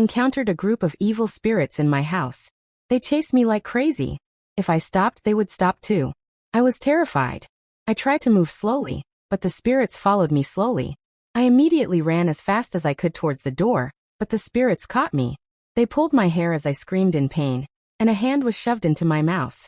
encountered a group of evil spirits in my house. They chased me like crazy. If I stopped, they would stop too. I was terrified. I tried to move slowly, but the spirits followed me slowly. I immediately ran as fast as I could towards the door, but the spirits caught me. They pulled my hair as I screamed in pain, and a hand was shoved into my mouth.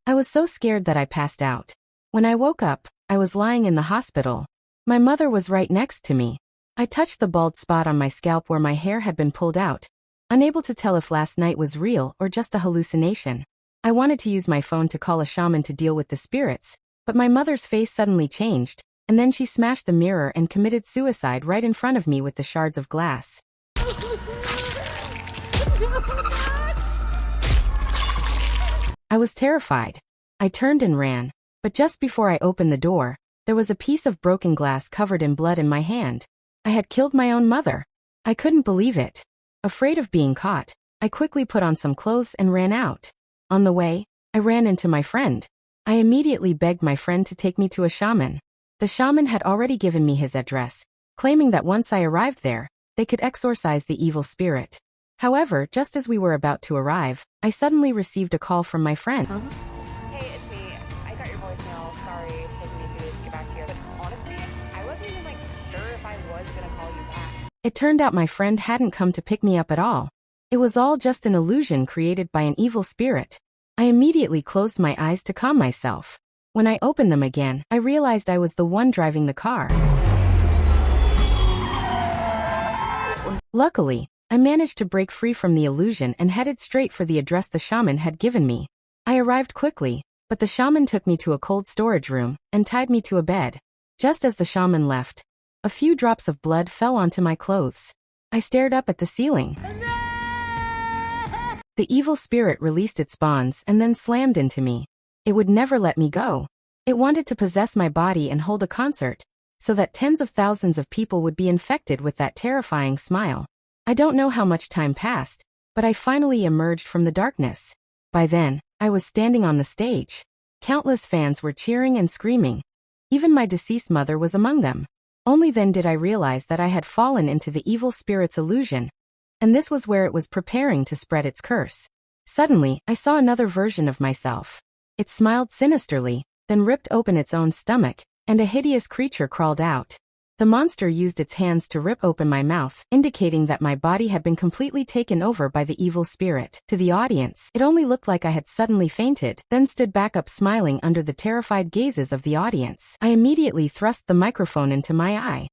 I was so scared that I passed out. When I woke up, I was lying in the hospital. My mother was right next to me. I touched the bald spot on my scalp where my hair had been pulled out, unable to tell if last night was real or just a hallucination. I wanted to use my phone to call a shaman to deal with the spirits, but my mother's face suddenly changed, and then she smashed the mirror and committed suicide right in front of me with the shards of glass. I was terrified. I turned and ran, but just before I opened the door, there was a piece of broken glass covered in blood in my hand. I had killed my own mother. I couldn't believe it. Afraid of being caught, I quickly put on some clothes and ran out. On the way, I ran into my friend. I immediately begged my friend to take me to a shaman. The shaman had already given me his address, claiming that once I arrived there, they could exorcise the evil spirit. However, just as we were about to arrive, I suddenly received a call from my friend. Hey, it's me. I got your voicemail. Sorry it's taking me to get back to you. But honestly, I wasn't even sure if I was gonna call you back. It turned out my friend hadn't come to pick me up at all. It was all just an illusion created by an evil spirit. I immediately closed my eyes to calm myself. When I opened them again, I realized I was the one driving the car. Luckily, I managed to break free from the illusion and headed straight for the address the shaman had given me. I arrived quickly, but the shaman took me to a cold storage room and tied me to a bed. Just as the shaman left, a few drops of blood fell onto my clothes. I stared up at the ceiling. The evil spirit released its bonds and then slammed into me. It would never let me go. It wanted to possess my body and hold a concert, so that tens of thousands of people would be infected with that terrifying smile. I don't know how much time passed, but I finally emerged from the darkness. By then, I was standing on the stage. Countless fans were cheering and screaming. Even my deceased mother was among them. Only then did I realize that I had fallen into the evil spirit's illusion, and this was where it was preparing to spread its curse. Suddenly, I saw another version of myself. It smiled sinisterly, then ripped open its own stomach, and a hideous creature crawled out. The monster used its hands to rip open my mouth, indicating that my body had been completely taken over by the evil spirit. To the audience, it only looked like I had suddenly fainted, then stood back up smiling under the terrified gazes of the audience. I immediately thrust the microphone into my eye.